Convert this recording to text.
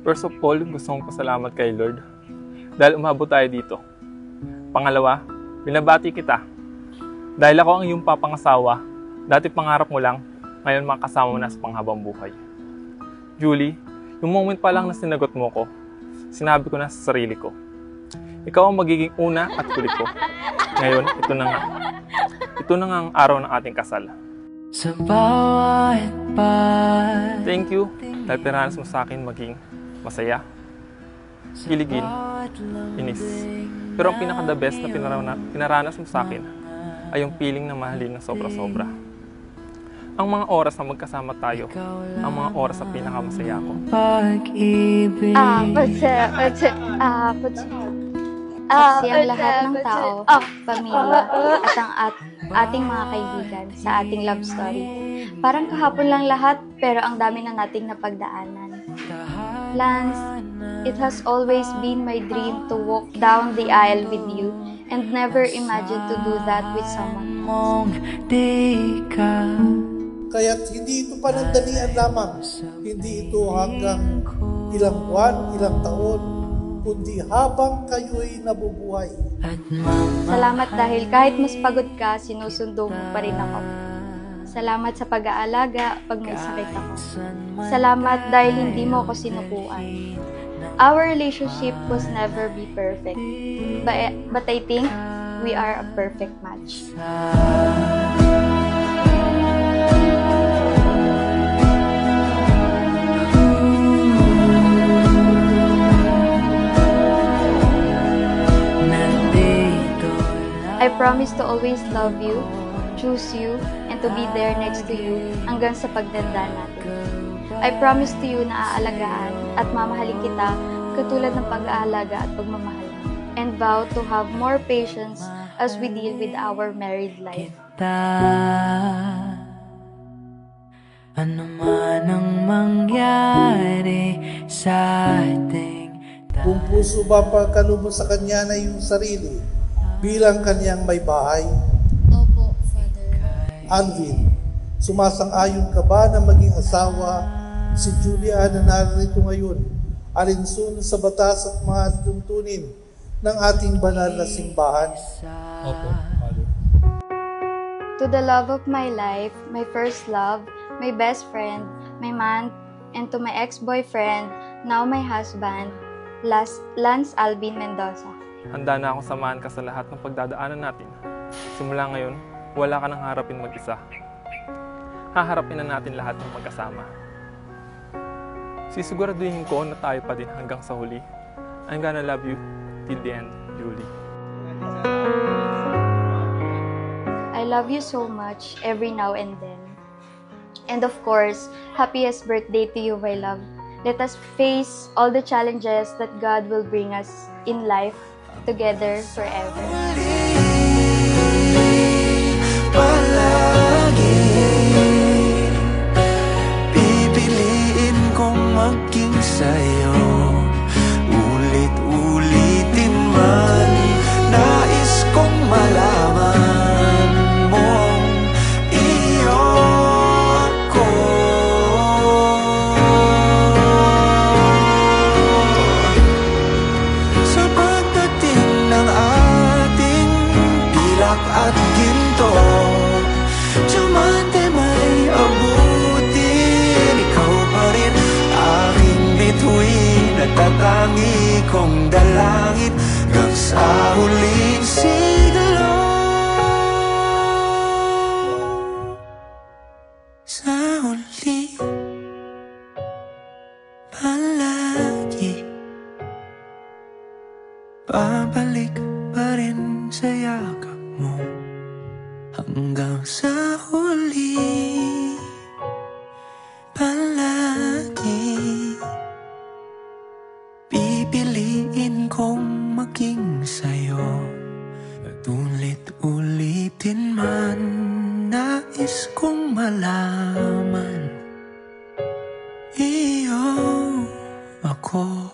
First of all, gusto kong pasalamat kay Lord dahil umabot tayo dito. Pangalawa, binabati kita. Dahil ako ang iyong papangasawa, dati pangarap mo lang, ngayon makasama mo na sa panghabang buhay. Julie, yung moment pa lang na sinagot mo ko, sinabi ko na sa sarili ko, ikaw ang magiging una at huli ko. Ngayon, ito na nga. Ito na nga ang araw ng ating kasal. Thank you dahil pinanas mo sa akin maging masaya, kiligin, inis. Pero ang pinaka-the best na pinaranas mo sa akin ay yung feeling na mahalin na sobra-sobra. Ang mga oras na magkasama tayo, ang mga oras na pinakamasaya ko. Kasi ang lahat ng tao, pamilya, at ating mga kaibigan sa ating love story. Parang kahapon lang lahat, pero ang dami na nating napagdaanan. Lance, it has always been my dream to walk down the aisle with you and never imagine to do that with someone else. Kaya't hindi ito panandalian lamang, hindi ito hanggang ilang buwan, ilang taon, kundi habang kayo'y nabubuhay. Salamat dahil kahit mas pagod ka, sinusundo mo pa rin ako. Salamat sa pag-aalaga pag may sakit ako. Salamat dahil hindi mo ako sinukuan. Our relationship was never be perfect, but I think we are a perfect match. I promise to always love you, choose you, and to be there next to you hanggang sa pagdanda natin. I promise to you na aalagaan at mamahalin kita katulad ng pag-aalaga at pagmamahal. And vow to have more patience as we deal with our married life. Ano man ang mangyari sa ating Kung puso ba pagkalubos sa kanya na yung sarili, bilang kanyang may bahay? Opo, Father. Alvin, sumasang-ayon ka ba na maging asawa si Julia na narito ngayon, alinsun sa batas at mga tuntunin ng ating banal na simbahan? Opo, Father. To the love of my life, my first love, my best friend, my man, and to my ex-boyfriend, now my husband, Lance Alvin Mendoza. Handa na akong samahan ka sa lahat ng pagdadaanan natin. Simula ngayon, wala ka nang harapin mag-isa. Haharapin na natin lahat ng magkasama. Sisiguraduhin ko na tayo pa din hanggang sa huli. I'm gonna love you till the end, Julie. I love you so much every now and then. And of course, happiest birthday to you, my love. Let us face all the challenges that God will bring us in life together forever. palagi. Pipiliin kong maging sa'yo, ulit-ulitin man. Nais kong malaman mong iyo ako. Sa pagdating ng ating pilak at ginto, diamante may abutin. Ikaw pa rin aking bituin at tatangi kong dalangin hanggang sa huling siglo. Sa huli, palagi babalik pa rin sa yakap mo hanggang sa huli. Palagi pipiliin kong maging sa'yo, at ulit-ulitin man. Nais kong malaman iyo ako.